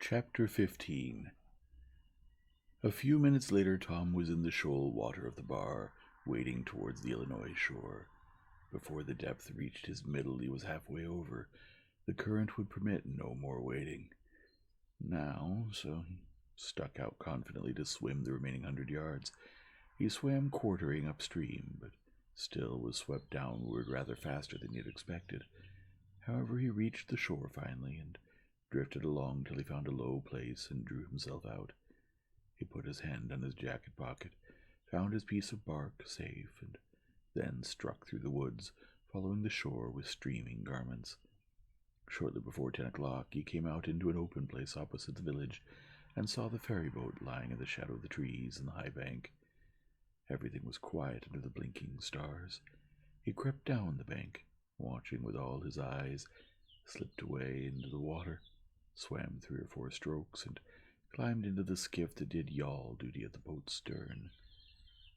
Chapter 15. A few minutes later, Tom was in the shoal water of the bar, wading towards the Illinois shore. Before the depth reached his middle, he was halfway over. The current would permit no more wading now, so he stuck out confidently to swim the remaining 100 yards. He swam quartering upstream, but still was swept downward rather faster than he had expected. However, he reached the shore finally, and drifted along till he found a low place and drew himself out. He put his hand in his jacket pocket, found his piece of bark safe, and then struck through the woods, following the shore with streaming garments. Shortly before 10 o'clock, he came out into an open place opposite the village, and saw the ferry boat lying in the shadow of the trees and the high bank. Everything was quiet under the blinking stars. He crept down the bank, watching with all his eyes, slipped away into the water, swam 3 or 4 strokes, and climbed into the skiff that did yawl duty at the boat's stern.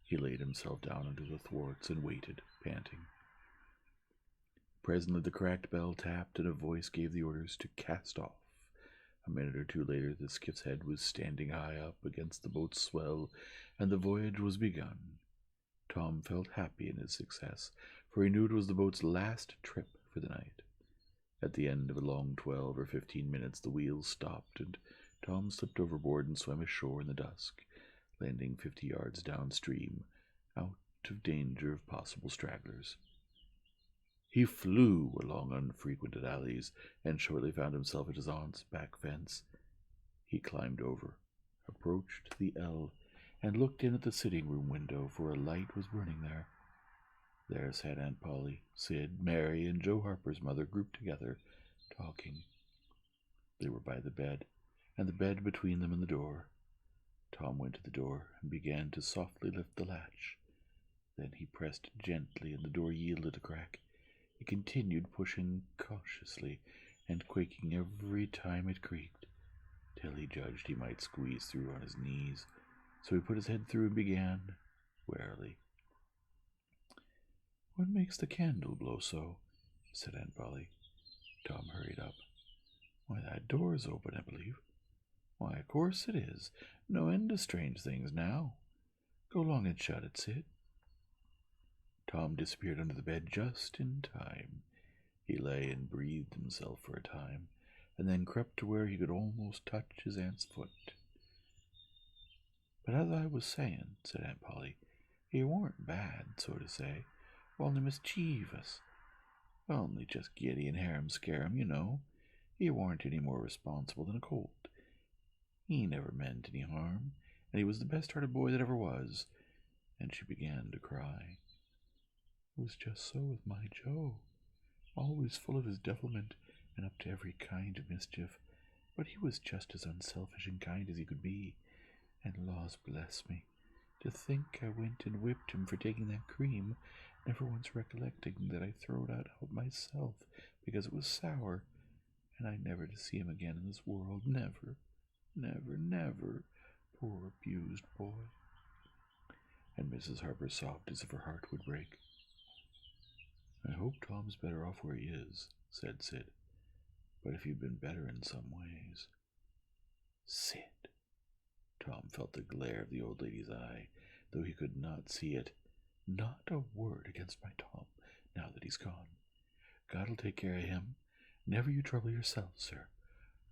He laid himself down under the thwarts and waited, panting. Presently the cracked bell tapped, and a voice gave the orders to cast off. A minute or two later the skiff's head was standing high up against the boat's swell, and the voyage was begun. Tom felt happy in his success, for he knew it was the boat's last trip for the night. At the end of a long 12 or 15 minutes the wheels stopped, and Tom slipped overboard and swam ashore in the dusk, landing 50 yards downstream, out of danger of possible stragglers. He flew along unfrequented alleys, and shortly found himself at his aunt's back fence. He climbed over, approached the L, and looked in at the sitting-room window, for a light was burning there. There sat Aunt Polly, Sid, Mary, and Joe Harper's mother grouped together, talking. They were by the bed, and the bed between them and the door. Tom went to the door and began to softly lift the latch. Then he pressed gently, and the door yielded a crack. He continued pushing cautiously, and quaking every time it creaked, till he judged he might squeeze through on his knees. So he put his head through and began, warily. "What makes the candle blow so?" said Aunt Polly. Tom hurried up. "Why, that door's open, I believe." "Why, of course it is. No end of strange things now. Go along and shut it, Sid." Tom disappeared under the bed just in time. He lay and breathed himself for a time, and then crept to where he could almost touch his aunt's foot. "But as I was saying," said Aunt Polly, "he weren't bad, so to say, only mischievous. Only just giddy and harum-scarum, you know. He weren't any more responsible than a colt. He never meant any harm, and he was the best-hearted boy that ever was." And she began to cry. "It was just so with my Joe, always full of his devilment and up to every kind of mischief, but he was just as unselfish and kind as he could be. And laws bless me, to think I went and whipped him for taking that cream, never once recollecting that I throwed it out myself because it was sour, and I never to see him again in this world, never, never, never, poor abused boy." And Mrs. Harper sobbed as if her heart would break. "I hope Tom's better off where he is," said Sid. "But if you've been better in some ways—" "Sid!" Tom felt the glare of the old lady's eye, though he could not see it. "Not a word against my Tom, now that he's gone. God'll take care of him. Never you trouble yourself, sir.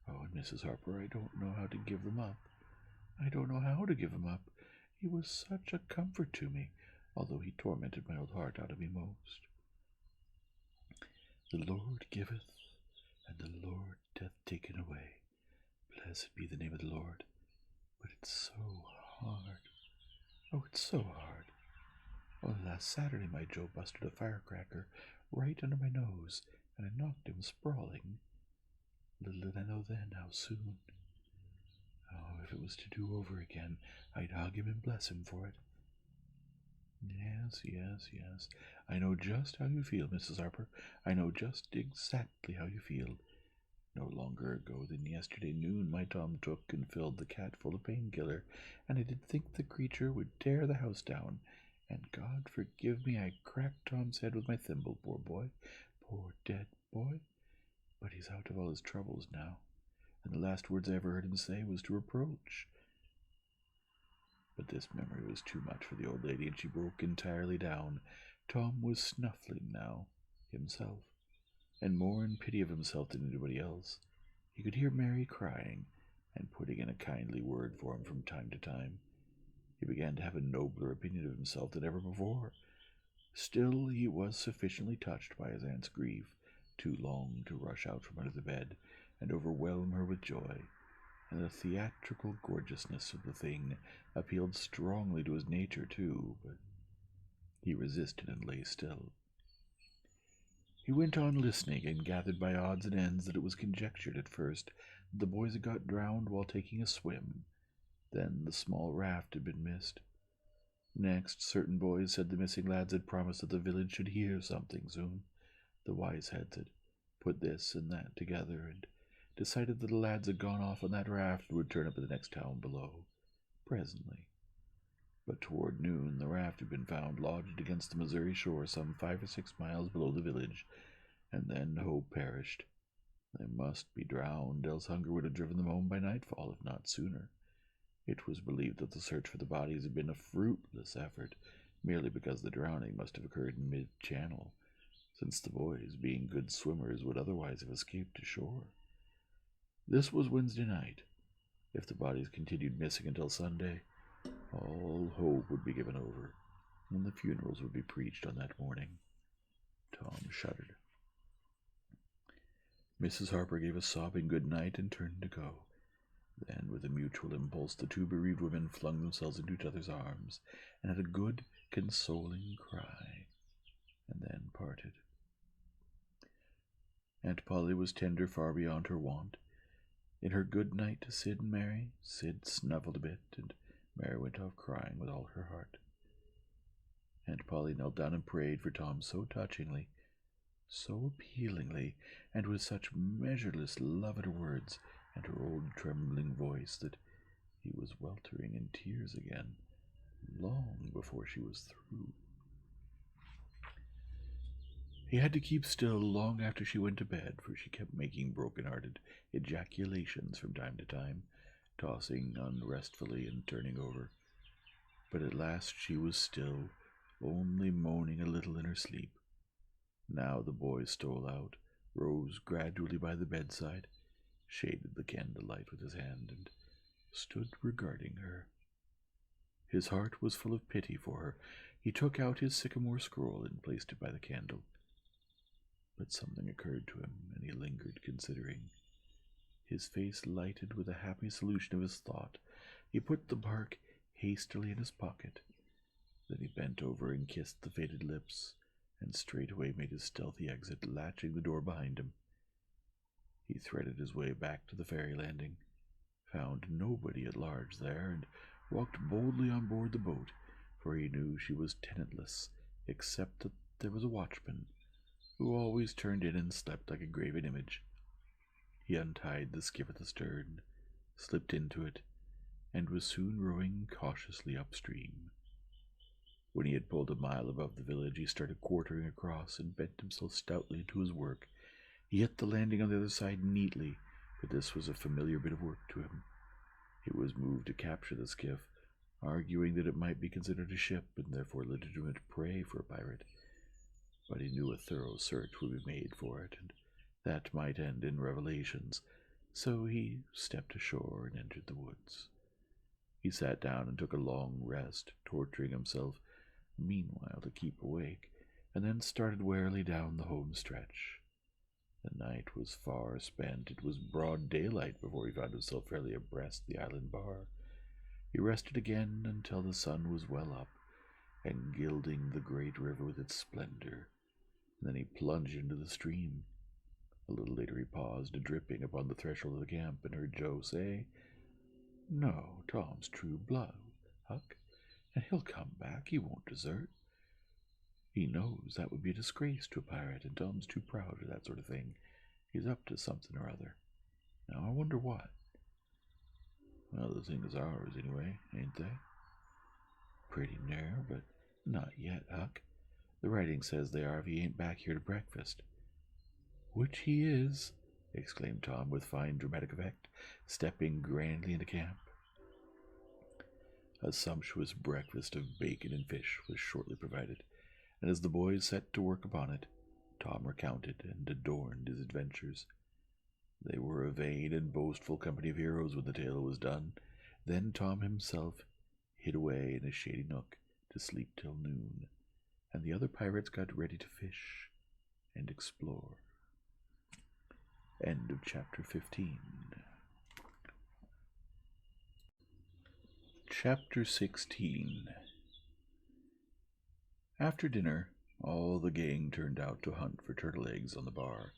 Oh, and Mrs. Harper, I don't know how to give them up. I don't know how to give him up. He was such a comfort to me, although he tormented my old heart out of me most. The Lord giveth, and the Lord doth taken away. Blessed be the name of the Lord. But it's so hard. Oh, it's so hard. Well, last Saturday my Joe busted a firecracker right under my nose, and I knocked him sprawling. Little did I know then how soon. Oh, if it was to do over again, I'd hug him and bless him for it. Yes, yes, yes. I know just how you feel, Mrs. Harper. I know just exactly how you feel. No longer ago than yesterday noon my Tom took and filled the cat full of painkiller, and I did think the creature would tear the house down. And God forgive me, I cracked Tom's head with my thimble, poor boy, poor dead boy. But he's out of all his troubles now, and the last words I ever heard him say was to reproach. But this memory was too much for the old lady, and she broke entirely down. Tom was snuffling now, himself, and more in pity of himself than anybody else. He could hear Mary crying, and putting in a kindly word for him from time to time. He began to have a nobler opinion of himself than ever before. Still, he was sufficiently touched by his aunt's grief to long to rush out from under the bed and overwhelm her with joy, and the theatrical gorgeousness of the thing appealed strongly to his nature, too, but he resisted and lay still. He went on listening, and gathered by odds and ends that it was conjectured at first that the boys had got drowned while taking a swim. Then the small raft had been missed. Next, certain boys said the missing lads had promised that the village should hear something soon. The wise heads had put this and that together, and decided that the lads had gone off on that raft and would turn up at the next town below, presently. But toward noon the raft had been found lodged against the Missouri shore some 5 or 6 miles below the village, and then hope perished. They must be drowned, else hunger would have driven them home by nightfall, if not sooner. It was believed that the search for the bodies had been a fruitless effort, merely because the drowning must have occurred in mid-channel, since the boys, being good swimmers, would otherwise have escaped to shore. This was Wednesday night. If the bodies continued missing until Sunday, all hope would be given over, and the funerals would be preached on that morning. Tom shuddered. Mrs. Harper gave a sobbing good night and turned to go. Then, with a mutual impulse, the two bereaved women flung themselves into each other's arms, and had a good, consoling cry, and then parted. Aunt Polly was tender far beyond her wont. In her good night to Sid and Mary, Sid snuffled a bit, and Mary went off crying with all her heart. Aunt Polly knelt down and prayed for Tom so touchingly, so appealingly, and with such measureless love at her words and her old trembling voice, that he was weltering in tears again, long before she was through. He had to keep still long after she went to bed, for she kept making broken-hearted ejaculations from time to time, tossing unrestfully and turning over. But at last she was still, only moaning a little in her sleep. Now the boy stole out, rose gradually by the bedside, shaded the candlelight with his hand, and stood regarding her. His heart was full of pity for her. He took out his sycamore scroll and placed it by the candle. But something occurred to him, and he lingered, considering. His face lighted with a happy solution of his thought. He put the bark hastily in his pocket. Then he bent over and kissed the faded lips, and straightway made his stealthy exit, latching the door behind him. He threaded his way back to the ferry landing, found nobody at large there, and walked boldly on board the boat, for he knew she was tenantless, except that there was a watchman, who always turned in and slept like a graven image. He untied the skiff at the stern, slipped into it, and was soon rowing cautiously upstream. When he had pulled a mile above the village, he started quartering across and bent himself stoutly to his work. He hit the landing on the other side neatly, for this was a familiar bit of work to him. He was moved to capture the skiff, arguing that it might be considered a ship and therefore legitimate prey for a pirate. But he knew a thorough search would be made for it, and that might end in revelations, so he stepped ashore and entered the woods. He sat down and took a long rest, torturing himself meanwhile to keep awake, and then started warily down the home stretch. The night was far spent. It was broad daylight before he found himself fairly abreast the island bar. He rested again until the sun was well up and gilding the great river with its splendor. Then he plunged into the stream. A little later he paused, dripping, upon the threshold of the camp, and heard Joe say, "No, Tom's true blood, Huck, and he'll come back. He won't desert. He knows that would be a disgrace to a pirate, and Tom's too proud for that sort of thing. He's up to something or other. Now I wonder what." "Well, the thing is ours, anyway, ain't they?" "Pretty near, but not yet, Huck. The writing says they are if he ain't back here to breakfast." "Which he is," exclaimed Tom with fine dramatic effect, stepping grandly into camp. A sumptuous breakfast of bacon and fish was shortly provided, and as the boys set to work upon it, Tom recounted and adorned his adventures. They were a vain and boastful company of heroes when the tale was done. Then Tom himself hid away in a shady nook to sleep till noon, and the other pirates got ready to fish and explore. End of chapter 15. Chapter 16. After dinner, all the gang turned out to hunt for turtle eggs on the bar.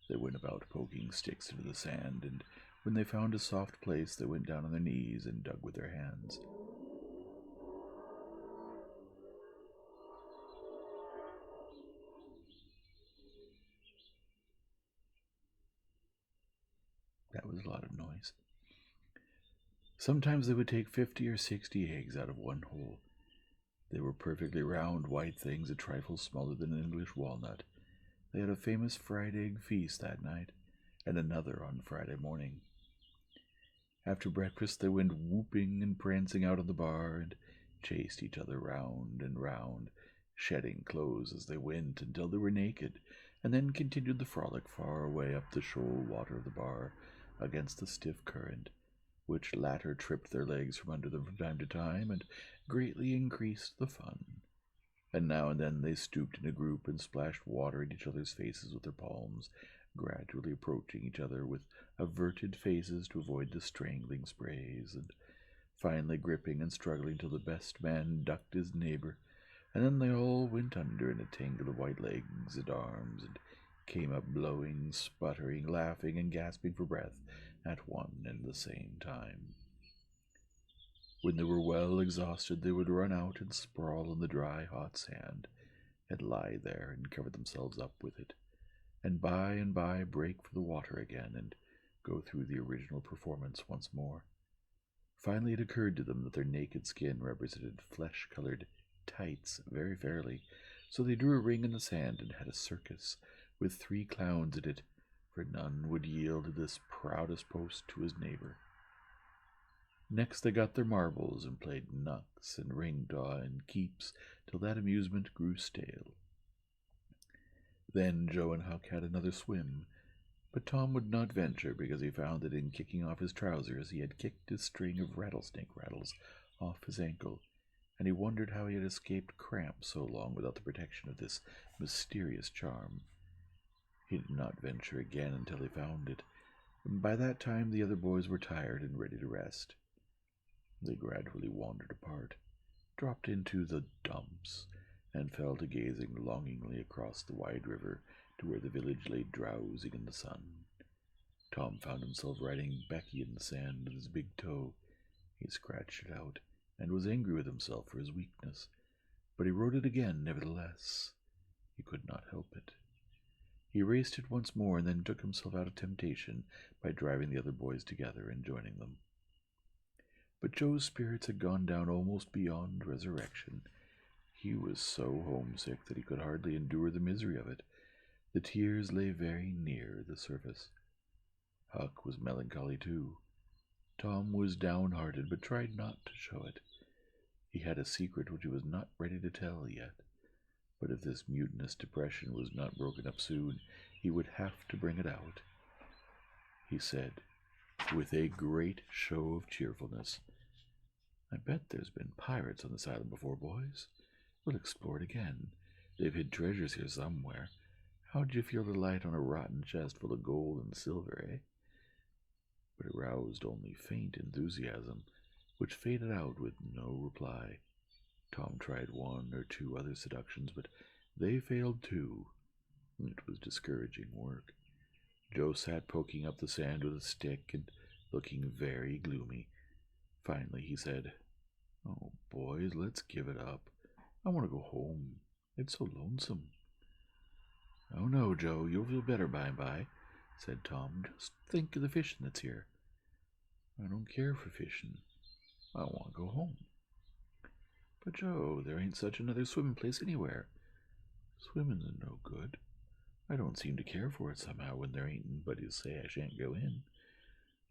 They went about poking sticks into the sand, and when they found a soft place, they went down on their knees and dug with their hands. That was a lot of noise. Sometimes they would take 50 or 60 eggs out of one hole. They were perfectly round, white things, a trifle smaller than an English walnut. They had a famous fried egg feast that night, and another on Friday morning. After breakfast, they went whooping and prancing out on the bar, and chased each other round and round, shedding clothes as they went until they were naked, and then continued the frolic far away up the shoal water of the bar against the stiff current, which latter tripped their legs from under them from time to time, and greatly increased the fun. And now and then they stooped in a group and splashed water in each other's faces with their palms, gradually approaching each other with averted faces to avoid the strangling sprays, and finally gripping and struggling till the best man ducked his neighbor, and then they all went under in a tangle of white legs and arms, and came up blowing, sputtering, laughing, and gasping for breath at one and the same time. When they were well exhausted, they would run out and sprawl on the dry, hot sand, and lie there and cover themselves up with it, and by break for the water again and go through the original performance once more. Finally it occurred to them that their naked skin represented flesh-colored tights very fairly, so they drew a ring in the sand and had a circus with 3 clowns in it, for none would yield this proudest post to his neighbor. Next they got their marbles and played knucks and ring-daw and keeps till that amusement grew stale. Then Joe and Huck had another swim, but Tom would not venture because he found that in kicking off his trousers he had kicked his string of rattlesnake rattles off his ankle, and he wondered how he had escaped cramp so long without the protection of this mysterious charm. He did not venture again until he found it. By that time the other boys were tired and ready to rest. They gradually wandered apart, dropped into the dumps, and fell to gazing longingly across the wide river to where the village lay drowsing in the sun. Tom found himself writing Becky in the sand with his big toe. He scratched it out, and was angry with himself for his weakness, but he wrote it again nevertheless. He could not help it. He erased it once more, and then took himself out of temptation by driving the other boys together and joining them. But Joe's spirits had gone down almost beyond resurrection. He was so homesick that he could hardly endure the misery of it. The tears lay very near the surface. Huck was melancholy too. Tom was downhearted, but tried not to show it. He had a secret which he was not ready to tell yet, but if this mutinous depression was not broken up soon, he would have to bring it out. He said, with a great show of cheerfulness, "I bet there's been pirates on this island before, boys. We'll explore it again. They've hid treasures here somewhere. How'd you feel to light on a rotten chest full of gold and silver, eh?" But it roused only faint enthusiasm, which faded out with no reply. Tom tried 1 or 2 other seductions, but they failed too. It was discouraging work. Joe sat poking up the sand with a stick and looking very gloomy. Finally he said, "Oh, boys, let's give it up. I want to go home. It's so lonesome." "Oh, no, Joe, you'll feel better by and by," said Tom. "Just think of the fishing that's here." "I don't care for fishing. I want to go home." "But, Joe, there ain't such another swimming place anywhere." "Swimming's no good. I don't seem to care for it somehow when there ain't anybody to say I shan't go in.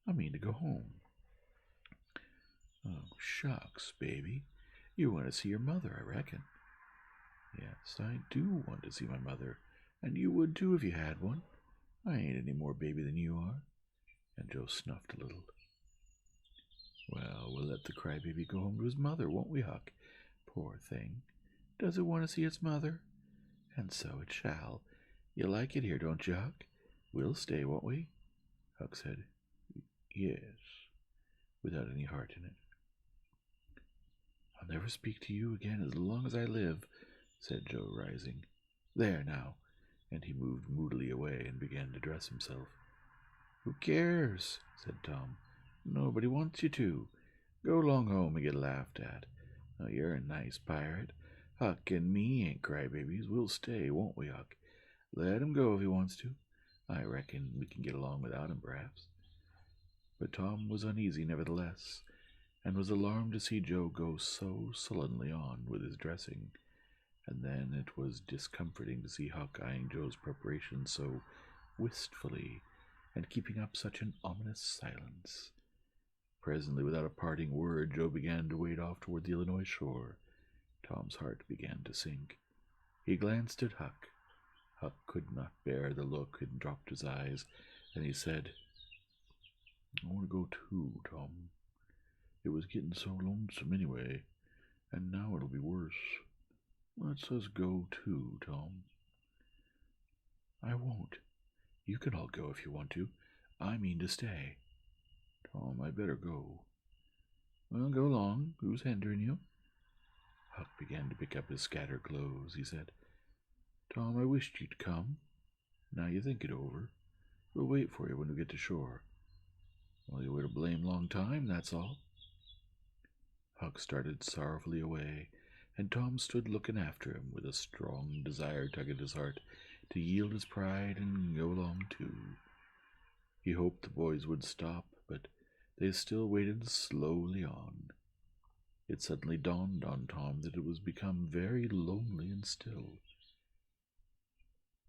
I mean to go home. Oh, shucks, baby. You want to see your mother, I reckon. Yes, I do want to see my mother, and you would too if you had one. I ain't any more baby than you are. And Joe snuffed a little. Well, we'll let the crybaby go home to his mother, won't we, Huck? Poor thing. Does it want to see its mother? And so it shall. You like it here, don't you, Huck? We'll stay, won't we? Huck said, yes, without any heart in it. I'll never speak to you again as long as I live, said Joe, rising. There now. And he moved moodily away and began to dress himself. Who cares? Said Tom. Nobody wants you to. Go along home and get laughed at. Now, you're a nice pirate. Huck and me ain't crybabies. We'll stay, won't we, Huck? Let him go if he wants to. I reckon we can get along without him, perhaps. But Tom was uneasy, nevertheless, and was alarmed to see Joe go so sullenly on with his dressing. And then it was discomforting to see Huck eyeing Joe's preparations so wistfully and keeping up such an ominous silence. Presently, without a parting word, Joe began to wade off toward the Illinois shore. Tom's heart began to sink. He glanced at Huck. Huck could not bear the look and dropped his eyes, and he said, I want to go too, Tom. It was getting so lonesome anyway, and now it'll be worse. Let's us go too, Tom. I won't. You can all go if you want to. I mean to stay. Tom, I better go. Well, go along. Who's hindering you? Huck began to pick up his scattered clothes. He said, Tom, I wished you'd come. Now you think it over. We'll wait for you when we get to shore. Well, you wait a blame long time, that's all. Huck started sorrowfully away, and Tom stood looking after him with a strong desire tugging at his heart to yield his pride and go along too. He hoped the boys would stop, but they still waded slowly on. It suddenly dawned on Tom that it was become very lonely and still.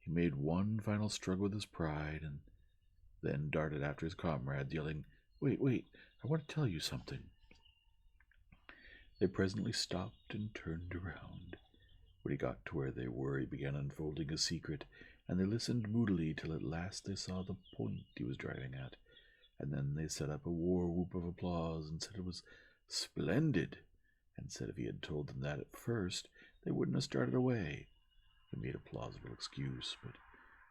He made one final struggle with his pride, and then darted after his comrade, yelling, Wait, I want to tell you something. They presently stopped and turned around. When he got to where they were, he began unfolding his secret, and they listened moodily till at last they saw the point he was driving at, and then they set up a war whoop of applause and said it was splendid, and said if he had told them that at first, they wouldn't have started away. He made a plausible excuse, but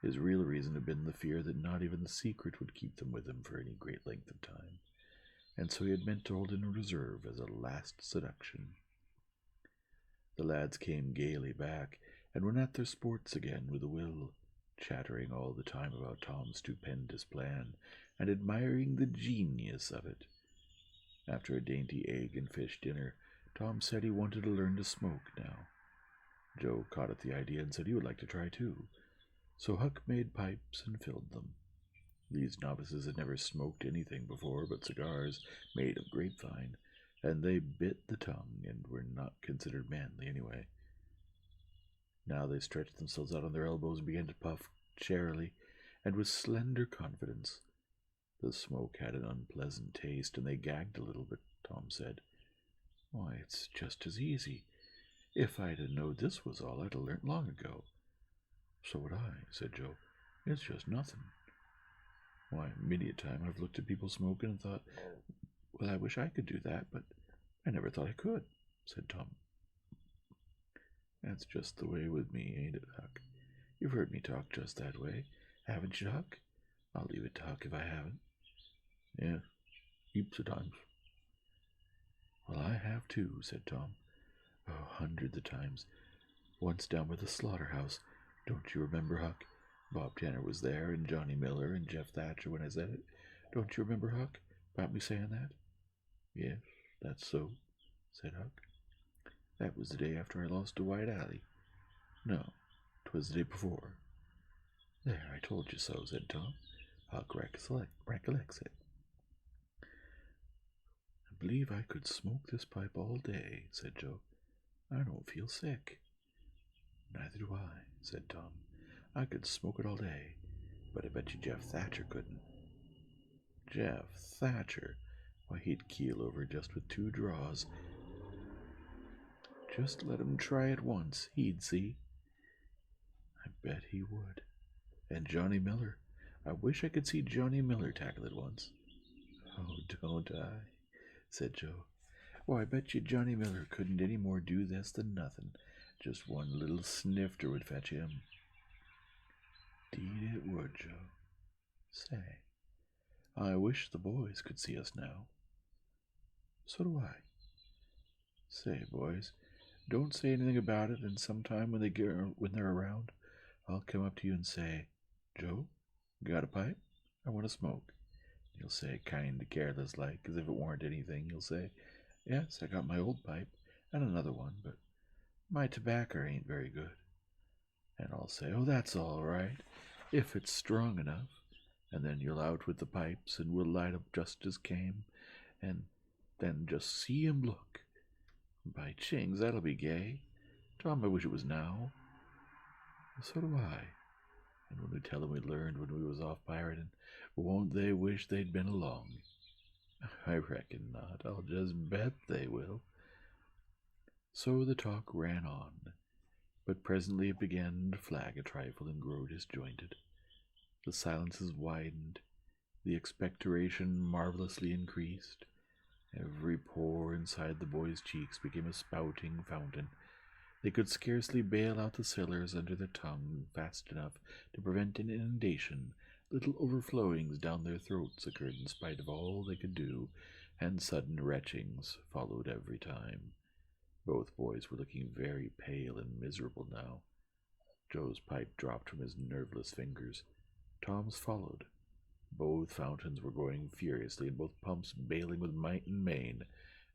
his real reason had been the fear that not even the secret would keep them with him for any great length of time, and so he had meant to hold it in reserve as a last seduction. The lads came gaily back, and were at their sports again with a will, chattering all the time about Tom's stupendous plan, and admiring the genius of it. After a dainty egg and fish dinner, Tom said he wanted to learn to smoke now. Joe caught at the idea and said he would like to try too, so Huck made pipes and filled them. These novices had never smoked anything before but cigars made of grapevine, and they bit the tongue and were not considered manly anyway. Now they stretched themselves out on their elbows and began to puff charily and with slender confidence. The smoke had an unpleasant taste, and they gagged a little, but Tom said, Why, it's just as easy. If I'd have known this was all, I'd have learnt long ago. So would I, said Joe. It's just nothing. Why, many a time I've looked at people smoking and thought, well, I wish I could do that, but I never thought I could, said Tom. That's just the way with me, ain't it, Huck? You've heard me talk just that way, haven't you, Huck? I'll leave it to Huck if I haven't. Yeah, heaps of times. Well, I have too, said Tom. Oh, hundreds of times. Once down by the slaughterhouse. Don't you remember, Huck? Bob Tanner was there, and Johnny Miller, and Jeff Thatcher when I said it. Don't you remember, Huck, about me saying that? Yes, that's so, said Huck. That was the day after I lost to White Alley. No, 'twas the day before. There, I told you so, said Tom. Huck recollects it. I believe I could smoke this pipe all day, said Joe. I don't feel sick. Neither do I, said Tom. I could smoke it all day, but I bet you Jeff Thatcher couldn't. Jeff Thatcher? Why, he'd keel over just with 2 draws. Just let him try it once, he'd see. I bet he would. And Johnny Miller. I wish I could see Johnny Miller tackle it once. Oh, don't I? Said Joe. Why, I bet you Johnny Miller couldn't any more do this than nothing. Just one little snifter would fetch him. Deed it would, Joe. Say, I wish the boys could see us now. So do I. Say, boys, don't say anything about it, and sometime when they're around, I'll come up to you and say, Joe, got a pipe? I want to smoke. You'll say, kind of careless like, as if it weren't anything. You'll say, yes, I got my old pipe, and another one, but my tobacco ain't very good. And I'll say, oh, that's all right, if it's strong enough. And then you'll out with the pipes, and we'll light up just as came, and then just see 'em look. By chings, that'll be gay. Tom, I wish it was now. So do I. And when we tell 'em we learned when we was off pirating, won't they wish they'd been along? I reckon not. I'll just bet they will. So the talk ran on, but presently it began to flag a trifle and grow disjointed. The silences widened, the expectoration marvelously increased. Every pore inside the boys' cheeks became a spouting fountain. They could scarcely bail out the sailors under their tongue fast enough to prevent an inundation. Little overflowings down their throats occurred in spite of all they could do, and sudden retchings followed every time. Both boys were looking very pale and miserable now. Joe's pipe dropped from his nerveless fingers. Tom's followed. Both fountains were going furiously, and both pumps bailing with might and main.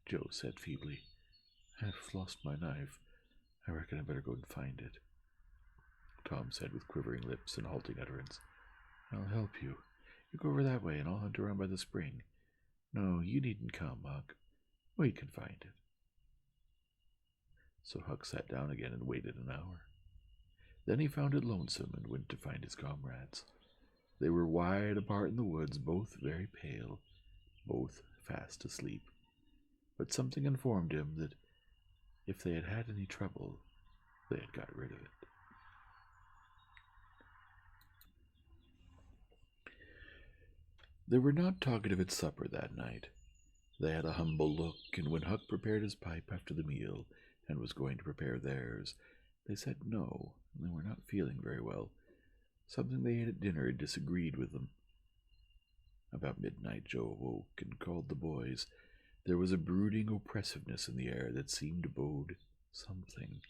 Joe said feebly, I've lost my knife. I reckon I better go and find it. Tom said with quivering lips and halting utterance, I'll help you. You go over that way, and I'll hunt around by the spring. No, you needn't come, Huck. We can find it. So Huck sat down again and waited an hour. Then he found it lonesome and went to find his comrades. They were wide apart in the woods, both very pale, both fast asleep. But something informed him that if they had had any trouble, they had got rid of it. They were not talkative at supper that night. They had a humble look, and when Huck prepared his pipe after the meal and was going to prepare theirs, they said no, and they were not feeling very well. Something they ate at dinner had disagreed with them. About midnight Joe awoke and called the boys. There was a brooding oppressiveness in the air that seemed to bode something.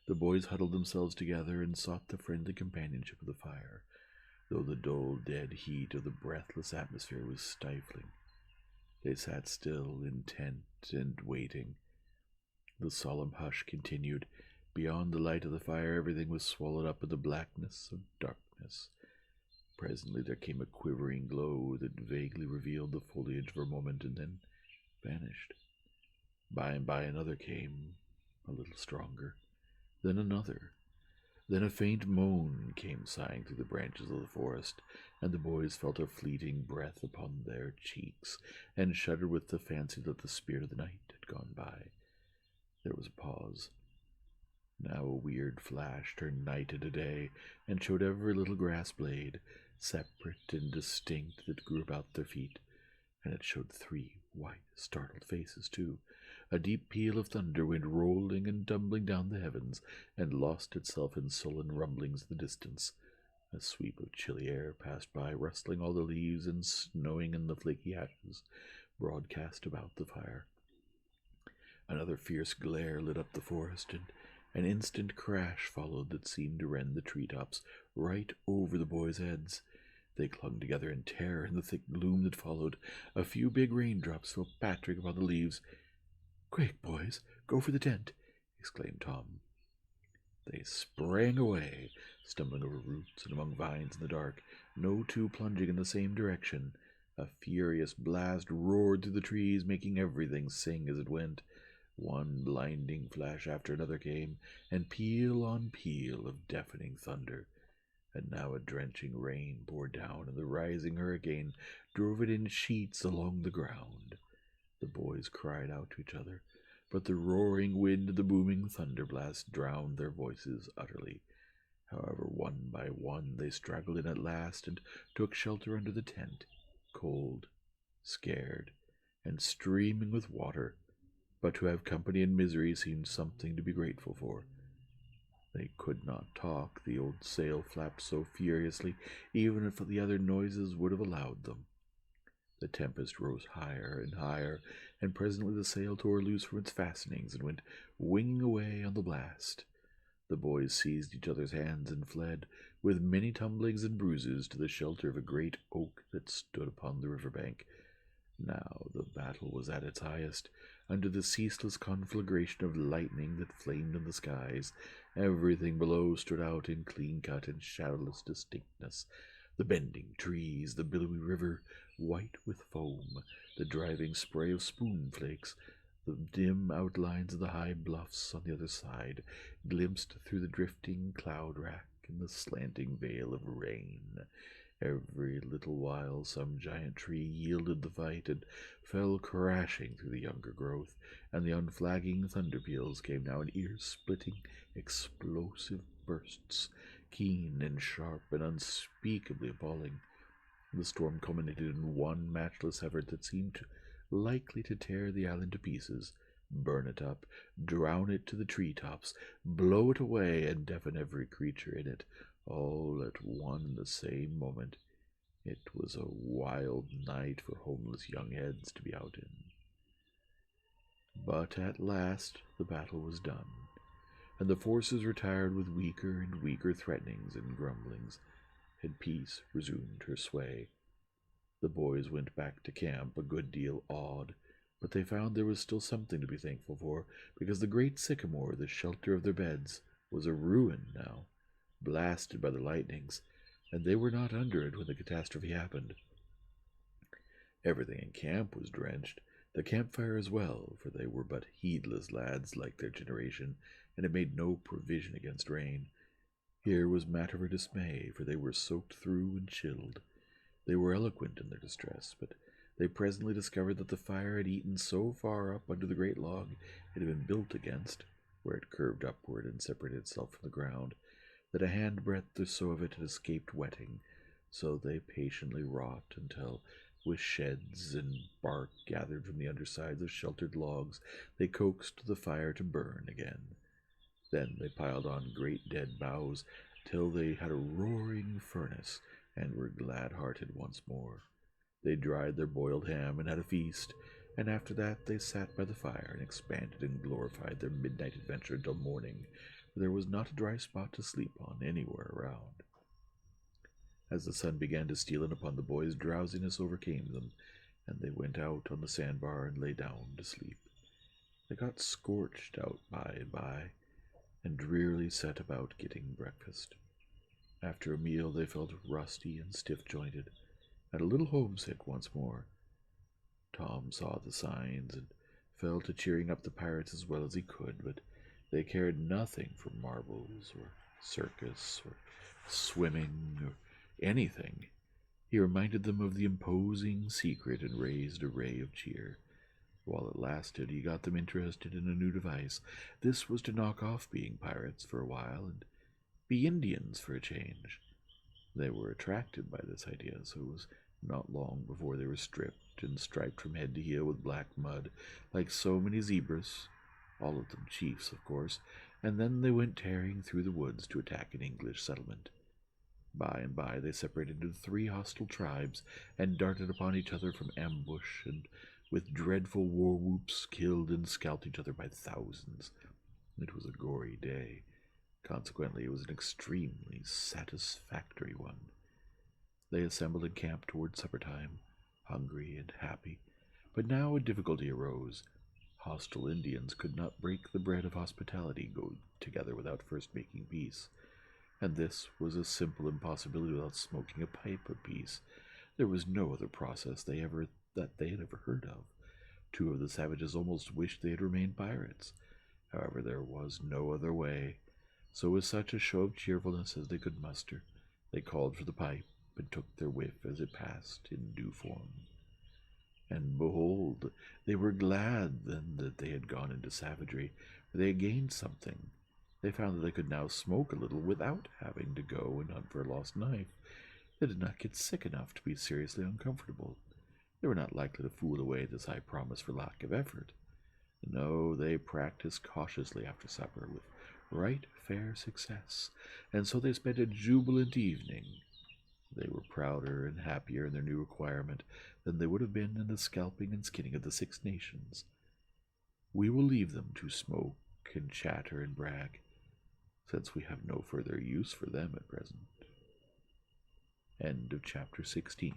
The boys huddled themselves together and sought the friendly companionship of the fire, though the dull, dead heat of the breathless atmosphere was stifling. They sat still, intent and waiting. The solemn hush continued. Beyond the light of the fire, everything was swallowed up in the blackness of darkness. Presently there came a quivering glow that vaguely revealed the foliage for a moment and then vanished. By and by another came, a little stronger, then another. Then a faint moan came sighing through the branches of the forest, and the boys felt a fleeting breath upon their cheeks, and shuddered with the fancy that the spirit of the night had gone by. There was a pause. Now a weird flash turned night into day, and showed every little grass blade, separate and distinct, that grew about their feet, and it showed 3 white, startled faces, too. A deep peal of thunder went rolling and tumbling down the heavens, and lost itself in sullen rumblings in the distance. A sweep of chilly air passed by, rustling all the leaves and snowing in the flaky ashes broadcast about the fire. Another fierce glare lit up the forest, and an instant crash followed that seemed to rend the treetops right over the boys' heads. They clung together in terror in the thick gloom that followed. A few big raindrops fell pattering upon the leaves. "Quick, boys, go for the tent!" exclaimed Tom. They sprang away, stumbling over roots and among vines in the dark, no two plunging in the same direction. A furious blast roared through the trees, making everything sing as it went. One blinding flash after another came, and peal on peal of deafening thunder. And now a drenching rain poured down, and the rising hurricane drove it in sheets along the ground. The boys cried out to each other, but the roaring wind and the booming thunder blast drowned their voices utterly. However, one by one they straggled in at last and took shelter under the tent, cold, scared, and streaming with water, but to have company in misery seemed something to be grateful for. They could not talk, the old sail flapped so furiously, even if the other noises would have allowed them. The tempest rose higher and higher, and presently the sail tore loose from its fastenings and went winging away on the blast. The boys seized each other's hands and fled, with many tumblings and bruises, to the shelter of a great oak that stood upon the river bank. Now the battle was at its highest. Under the ceaseless conflagration of lightning that flamed in the skies, everything below stood out in clean-cut and shadowless distinctness. The bending trees, the billowy river, white with foam, the driving spray of spoon flakes, the dim outlines of the high bluffs on the other side, glimpsed through the drifting cloud rack and the slanting veil of rain. Every little while some giant tree yielded the fight and fell crashing through the younger growth, and the unflagging thunder peals came now in ear-splitting, explosive bursts, keen and sharp and unspeakably appalling. The storm culminated in one matchless effort that seemed likely to tear the island to pieces, burn it up, drown it to the tree-tops, blow it away, and deafen every creature in it, all at one and the same moment. It was a wild night for homeless young heads to be out in. But at last the battle was done, and the forces retired with weaker and weaker threatenings and grumblings, and peace resumed her sway. The boys went back to camp a good deal awed, but they found there was still something to be thankful for, because the great sycamore, the shelter of their beds, was a ruin now, blasted by the lightnings, and they were not under it when the catastrophe happened. Everything in camp was drenched, the campfire as well, for they were but heedless lads like their generation, and had made no provision against rain. Here was matter for dismay, for they were soaked through and chilled. They were eloquent in their distress, but they presently discovered that the fire had eaten so far up under the great log it had been built against, where it curved upward and separated itself from the ground, that a handbreadth or so of it had escaped wetting. So they patiently wrought until, with sheds and bark gathered from the undersides of sheltered logs, they coaxed the fire to burn again. Then they piled on great dead boughs till they had a roaring furnace, and were glad-hearted once more. They dried their boiled ham and had a feast, and after that they sat by the fire and expanded and glorified their midnight adventure until morning, for there was not a dry spot to sleep on anywhere around. As the sun began to steal in upon the boys, drowsiness overcame them, and they went out on the sandbar and lay down to sleep. They got scorched out by and by, and drearily set about getting breakfast. After a meal they felt rusty and stiff-jointed, and a little homesick once more. Tom saw the signs, and fell to cheering up the pirates as well as he could, but they cared nothing for marbles, or circus, or swimming, or anything. He reminded them of the imposing secret and raised a ray of cheer. While it lasted, he got them interested in a new device. This was to knock off being pirates for a while and be Indians for a change. They were attracted by this idea, so it was not long before they were stripped and striped from head to heel with black mud, like so many zebras, all of them chiefs, of course, and then they went tearing through the woods to attack an English settlement. By and by they separated into 3 hostile tribes, and darted upon each other from ambush, and with dreadful war-whoops killed and scalped each other by thousands. It was a gory day. Consequently, it was an extremely satisfactory one. They assembled in camp toward supper-time, hungry and happy, but now a difficulty arose. Hostile Indians could not break the bread of hospitality go together without first making peace, and this was a simple impossibility without smoking a pipe of peace. There was no other process they had ever heard of. 2 of the savages almost wished they had remained pirates. However, there was no other way, so with such a show of cheerfulness as they could muster, They called for the pipe and took their whiff as it passed in due form. And behold, they were glad then that they had gone into savagery, for they had gained something. They found that they could now smoke a little without having to go and hunt for a lost knife. They did not get sick enough to be seriously uncomfortable. They were not likely to fool away this high promise for lack of effort. No, they practiced cautiously after supper with right fair success, and so they spent a jubilant evening. They were prouder and happier in their new requirement than they would have been in the scalping and skinning of the Six Nations. We will leave them to smoke and chatter and brag, since we have no further use for them at present. End of chapter 16.